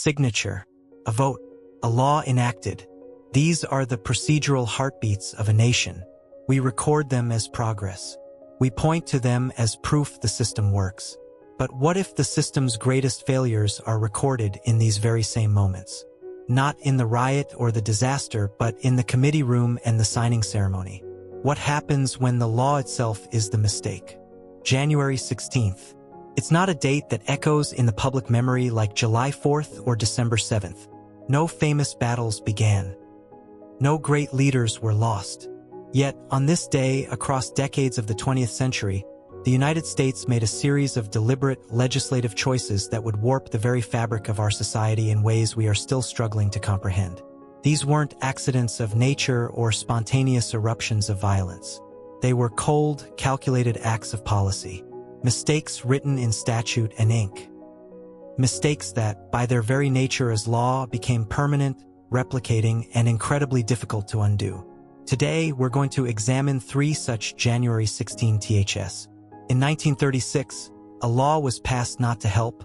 signature, a vote, a law enacted. These are the procedural heartbeats of a nation. We record them as progress. We point to them as proof the system works. But what if the system's greatest failures are recorded in these very same moments? Not in the riot or the disaster, but in the committee room and the signing ceremony. What happens when the law itself is the mistake? January 16th. It's not a date that echoes in the public memory like July 4th or December 7th. No famous battles began. No great leaders were lost. Yet, on this day, across decades of the 20th century, the United States made a series of deliberate legislative choices that would warp the very fabric of our society in ways we are still struggling to comprehend. These weren't accidents of nature or spontaneous eruptions of violence. They were cold, calculated acts of policy. Mistakes written in statute and ink. Mistakes that, by their very nature as law, became permanent, replicating, and incredibly difficult to undo. Today, we're going to examine 3 such January 16 THS. In 1936, a law was passed not to help,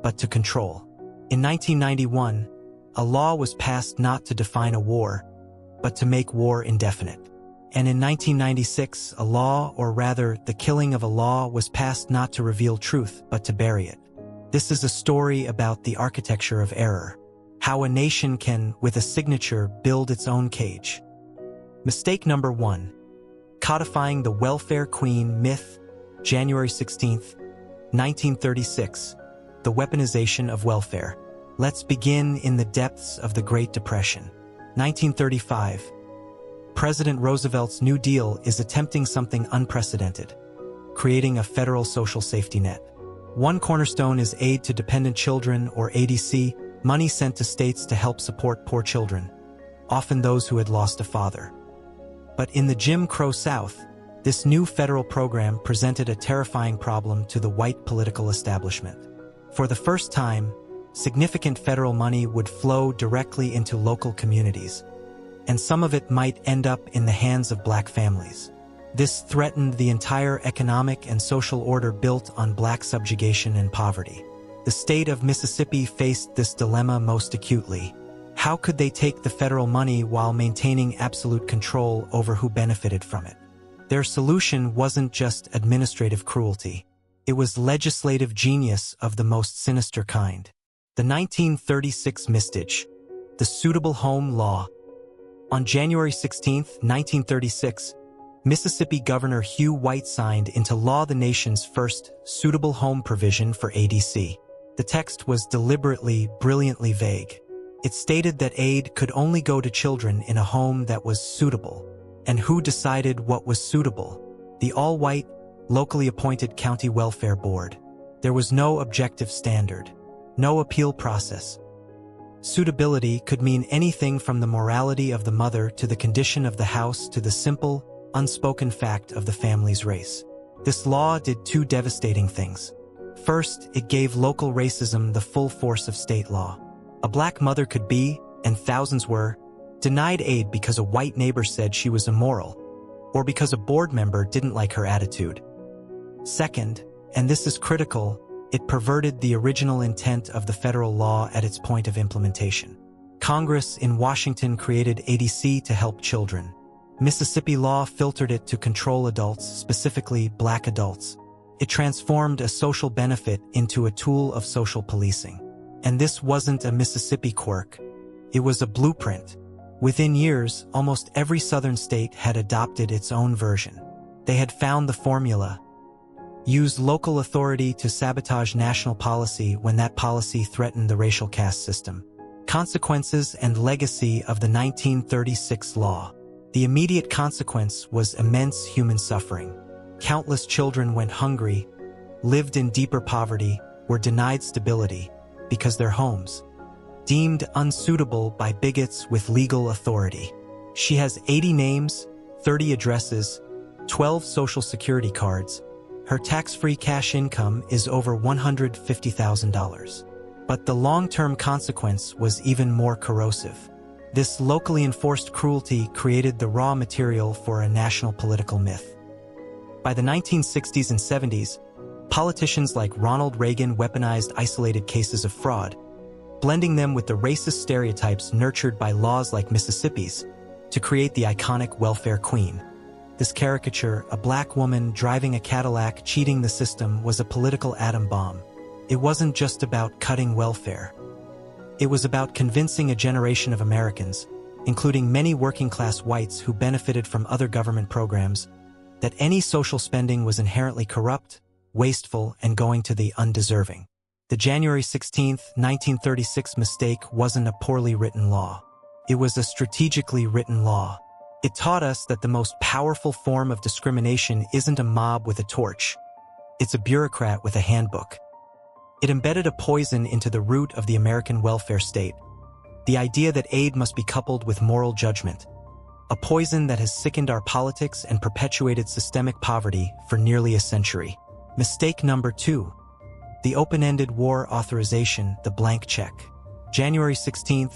but to control. In 1991, a law was passed not to define a war, but to make war indefinite. And in 1996, a law, or rather, the killing of a law, was passed not to reveal truth, but to bury it. This is a story about the architecture of error. How a nation can, with a signature, build its own cage. Mistake number 1. Codifying the welfare queen myth, January 16, 1936. The weaponization of welfare. Let's begin in the depths of the Great Depression. 1935. President Roosevelt's New Deal is attempting something unprecedented, creating a federal social safety net. One cornerstone is aid to dependent children, or ADC, money sent to states to help support poor children, often those who had lost a father. But in the Jim Crow South, this new federal program presented a terrifying problem to the white political establishment. For the first time, significant federal money would flow directly into local communities, and some of it might end up in the hands of black families. This threatened the entire economic and social order built on black subjugation and poverty. The state of Mississippi faced this dilemma most acutely. How could they take the federal money while maintaining absolute control over who benefited from it? Their solution wasn't just administrative cruelty. It was legislative genius of the most sinister kind. The 1936 Mistage, the Suitable Home Law. On January 16, 1936, Mississippi Governor Hugh White signed into law the nation's first suitable home provision for ADC. The text was deliberately, brilliantly vague. It stated that aid could only go to children in a home that was suitable. And who decided what was suitable? The all-white, locally appointed County Welfare Board. There was no objective standard, no appeal process. Suitability could mean anything from the morality of the mother to the condition of the house to the simple, unspoken fact of the family's race. This law did 2 devastating things. First, it gave local racism the full force of state law. A black mother could be, and thousands were, denied aid because a white neighbor said she was immoral, or because a board member didn't like her attitude. Second, and this is critical, it perverted the original intent of the federal law at its point of implementation. Congress in Washington created ADC to help children. Mississippi law filtered it to control adults, specifically black adults. It transformed a social benefit into a tool of social policing. And this wasn't a Mississippi quirk. It was a blueprint. Within years, almost every southern state had adopted its own version. They had found the formula. Use local authority to sabotage national policy when that policy threatened the racial caste system. Consequences and legacy of the 1936 law. The immediate consequence was immense human suffering. Countless children went hungry, lived in deeper poverty, were denied stability because their homes, deemed unsuitable by bigots with legal authority. She has 80 names, 30 addresses, 12 social security cards. Her tax-free cash income is over $150,000. But the long-term consequence was even more corrosive. This locally enforced cruelty created the raw material for a national political myth. By the 1960s and 70s, politicians like Ronald Reagan weaponized isolated cases of fraud, blending them with the racist stereotypes nurtured by laws like Mississippi's to create the iconic welfare queen. This caricature, a black woman driving a Cadillac cheating the system, was a political atom bomb. It wasn't just about cutting welfare. It was about convincing a generation of Americans, including many working-class whites who benefited from other government programs, that any social spending was inherently corrupt, wasteful, and going to the undeserving. The January 16, 1936 mistake wasn't a poorly written law. It was a strategically written law. It taught us that the most powerful form of discrimination isn't a mob with a torch. It's a bureaucrat with a handbook. It embedded a poison into the root of the American welfare state. The idea that aid must be coupled with moral judgment. A poison that has sickened our politics and perpetuated systemic poverty for nearly a century. Mistake number 2. The open-ended war authorization, the blank check. January 16,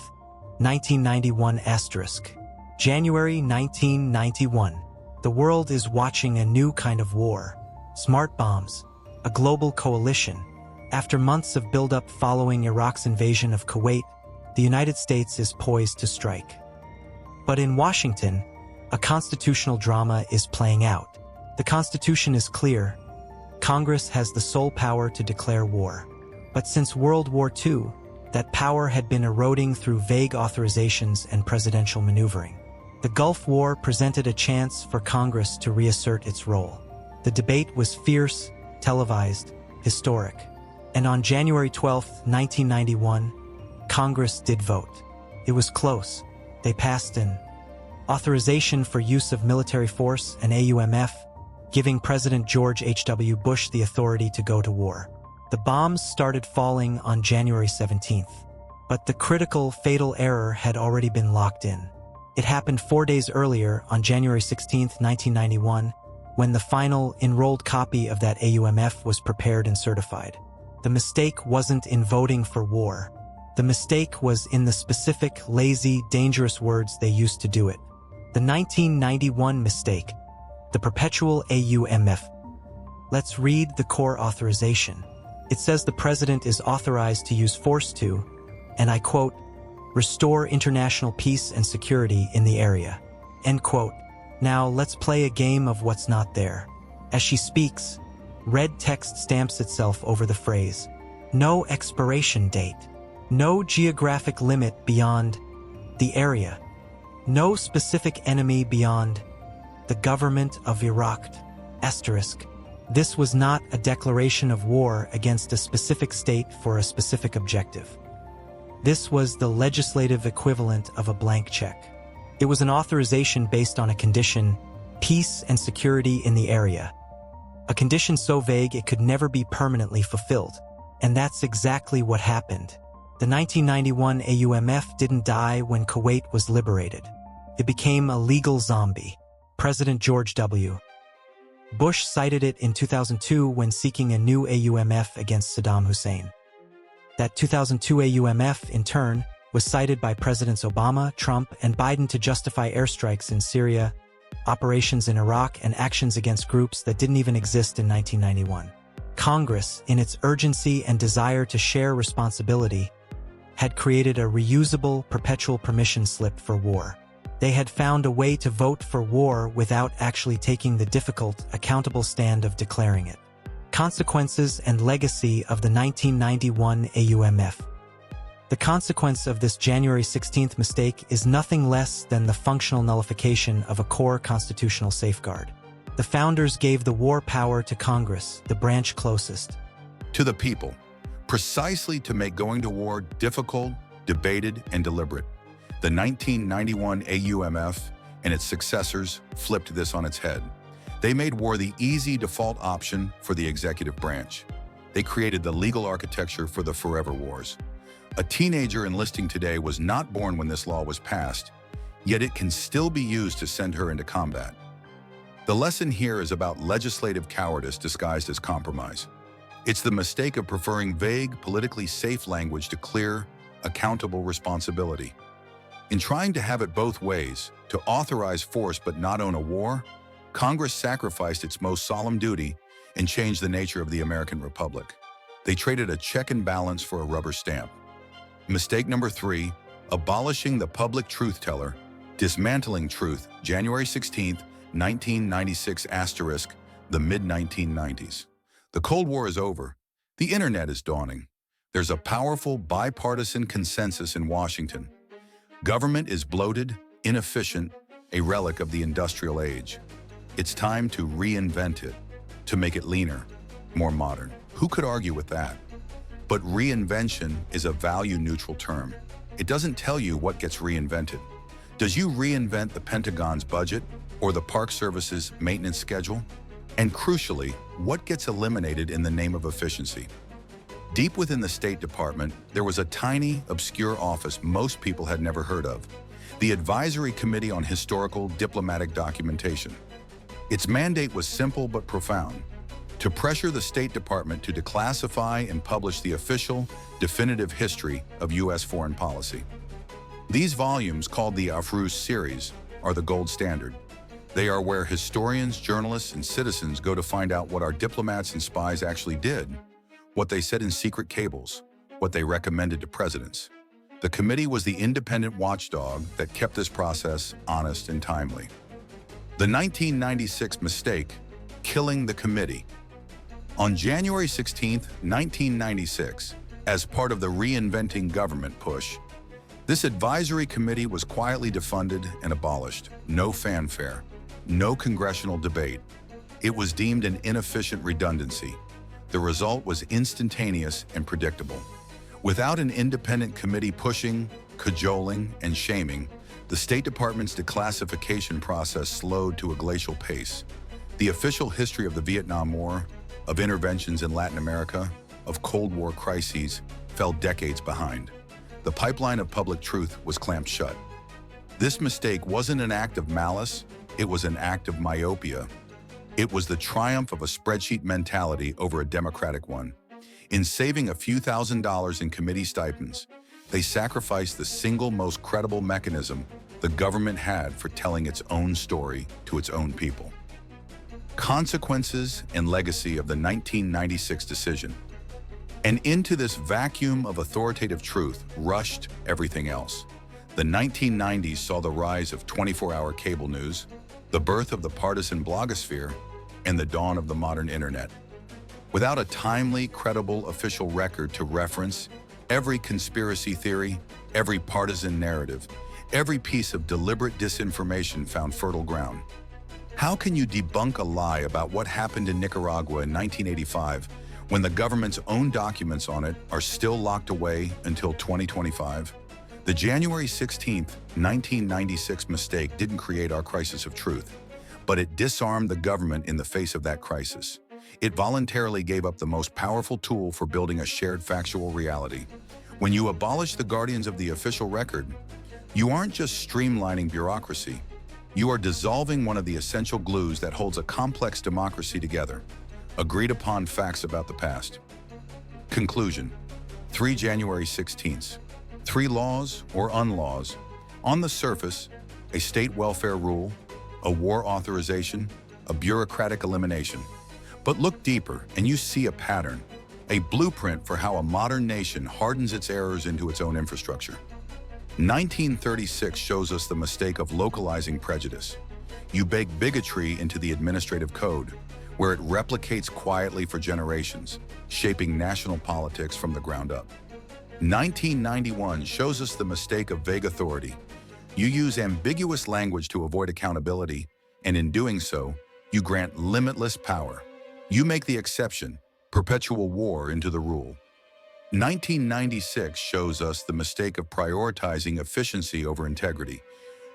1991 *. January 1991. The world is watching a new kind of war. Smart bombs. A global coalition. After months of buildup following Iraq's invasion of Kuwait, the United States is poised to strike. But in Washington, a constitutional drama is playing out. The Constitution is clear. Congress has the sole power to declare war. But since World War II, that power had been eroding through vague authorizations and presidential maneuvering. The Gulf War presented a chance for Congress to reassert its role. The debate was fierce, televised, historic. And on January 12, 1991, Congress did vote. It was close. They passed an authorization for use of military force, an AUMF, giving President George H.W. Bush the authority to go to war. The bombs started falling on January 17th. But the critical, fatal error had already been locked in. It happened 4 days earlier, on January 16, 1991, when the final, enrolled copy of that AUMF was prepared and certified. The mistake wasn't in voting for war. The mistake was in the specific, lazy, dangerous words they used to do it. The 1991 mistake, the Perpetual AUMF. Let's read the core authorization. It says the president is authorized to use force to, and I quote, restore international peace and security in the area. End quote. Now let's play a game of what's not there. As she speaks, red text stamps itself over the phrase. No expiration date. No geographic limit beyond the area. No specific enemy beyond the government of Iraq. Asterisk. This was not a declaration of war against a specific state for a specific objective. This was the legislative equivalent of a blank check. It was an authorization based on a condition, peace and security in the area. A condition so vague it could never be permanently fulfilled. And that's exactly what happened. The 1991 AUMF didn't die when Kuwait was liberated. It became a legal zombie. President George W. Bush cited it in 2002 when seeking a new AUMF against Saddam Hussein. That 2002 AUMF, in turn, was cited by Presidents Obama, Trump, and Biden to justify airstrikes in Syria, operations in Iraq, and actions against groups that didn't even exist in 1991. Congress, in its urgency and desire to share responsibility, had created a reusable perpetual permission slip for war. They had found a way to vote for war without actually taking the difficult, accountable stand of declaring it. Consequences and legacy of the 1991 AUMF. The consequence of this January 16th mistake is nothing less than the functional nullification of a core constitutional safeguard. The founders gave the war power to Congress, the branch closest to the people, precisely to make going to war difficult, debated, and deliberate. The 1991 AUMF and its successors flipped this on its head. They made war the easy default option for the executive branch. They created the legal architecture for the forever wars. A teenager enlisting today was not born when this law was passed, yet it can still be used to send her into combat. The lesson here is about legislative cowardice disguised as compromise. It's the mistake of preferring vague, politically safe language to clear, accountable responsibility. In trying to have it both ways, to authorize force but not own a war, Congress sacrificed its most solemn duty and changed the nature of the American Republic. They traded a check and balance for a rubber stamp. Mistake number 3, abolishing the public truth teller, dismantling truth, January 16th, 1996 asterisk, the mid-1990s. The Cold War is over. The internet is dawning. There's a powerful bipartisan consensus in Washington. Government is bloated, inefficient, a relic of the industrial age. It's time to reinvent it, to make it leaner, more modern. Who could argue with that? But reinvention is a value-neutral term. It doesn't tell you what gets reinvented. Does you reinvent the Pentagon's budget or the Park Service's maintenance schedule? And crucially, what gets eliminated in the name of efficiency? Deep within the State Department, there was a tiny, obscure office most people had never heard of, the Advisory Committee on Historical Diplomatic Documentation. Its mandate was simple but profound: to pressure the State Department to declassify and publish the official, definitive history of U.S. foreign policy. These volumes, called the Afrous series, are the gold standard. They are where historians, journalists, and citizens go to find out what our diplomats and spies actually did, what they said in secret cables, what they recommended to presidents. The committee was the independent watchdog that kept this process honest and timely. The 1996 mistake, killing the committee. On January 16, 1996, as part of the Reinventing Government push, this advisory committee was quietly defunded and abolished. No fanfare, no congressional debate. It was deemed an inefficient redundancy. The result was instantaneous and predictable. Without an independent committee pushing, cajoling, and shaming, the State Department's declassification process slowed to a glacial pace. The official history of the Vietnam War, of interventions in Latin America, of Cold War crises, fell decades behind. The pipeline of public truth was clamped shut. This mistake wasn't an act of malice, it was an act of myopia. It was the triumph of a spreadsheet mentality over a democratic one. In saving a few $1,000s in committee stipends, they sacrificed the single most credible mechanism the government had for telling its own story to its own people. Consequences and legacy of the 1996 decision. And into this vacuum of authoritative truth rushed everything else. The 1990s saw the rise of 24-hour cable news, the birth of the partisan blogosphere, and the dawn of the modern internet. Without a timely, credible official record to reference, every conspiracy theory, every partisan narrative, every piece of deliberate disinformation found fertile ground. How can you debunk a lie about what happened in Nicaragua in 1985 when the government's own documents on it are still locked away until 2025? The January 16, 1996 mistake didn't create our crisis of truth, but it disarmed the government in the face of that crisis. It voluntarily gave up the most powerful tool for building a shared factual reality. When you abolish the guardians of the official record, you aren't just streamlining bureaucracy. You are dissolving one of the essential glues that holds a complex democracy together: agreed upon facts about the past. Conclusion: 3 January 16th. 3 laws or unlaws. On the surface, a state welfare rule, a war authorization, a bureaucratic elimination. But look deeper and you see a pattern, a blueprint for how a modern nation hardens its errors into its own infrastructure. 1936 shows us the mistake of localizing prejudice. You bake bigotry into the administrative code, where it replicates quietly for generations, shaping national politics from the ground up. 1991 shows us the mistake of vague authority. You use ambiguous language to avoid accountability, and in doing so, you grant limitless power. You make the exception, perpetual war, into the rule. 1996 shows us the mistake of prioritizing efficiency over integrity.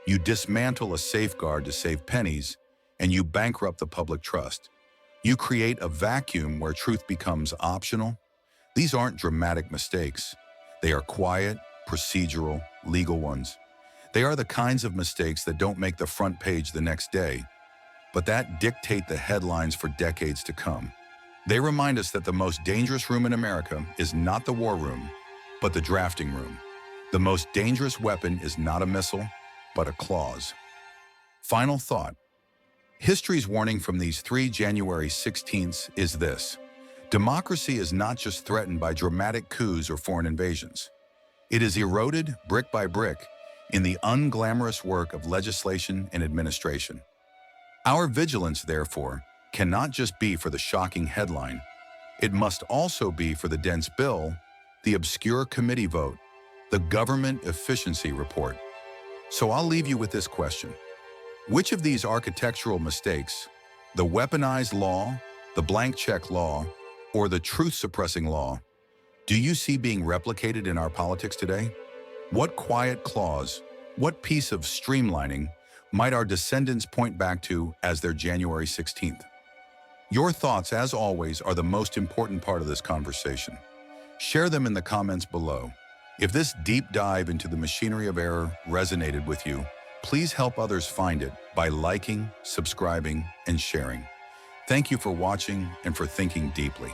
You dismantle a safeguard to save pennies, and you bankrupt the public trust. You create a vacuum where truth becomes optional. These aren't dramatic mistakes. They are quiet, procedural, legal ones. They are the kinds of mistakes that don't make the front page the next day, but that dictate the headlines for decades to come. They remind us that the most dangerous room in America is not the war room, but the drafting room. The most dangerous weapon is not a missile, but a clause. Final thought. History's warning from these 3 January 16ths is this: democracy is not just threatened by dramatic coups or foreign invasions. It is eroded brick by brick in the unglamorous work of legislation and administration. Our vigilance, therefore, cannot just be for the shocking headline. It must also be for the dense bill, the obscure committee vote, the government efficiency report. So I'll leave you with this question. Which of these architectural mistakes, the weaponized law, the blank check law, or the truth-suppressing law, do you see being replicated in our politics today? What quiet clause, what piece of streamlining might our descendants point back to as their January 16th? Your thoughts, as always, are the most important part of this conversation. Share them in the comments below. If this deep dive into the machinery of error resonated with you, please help others find it by liking, subscribing, and sharing. Thank you for watching and for thinking deeply.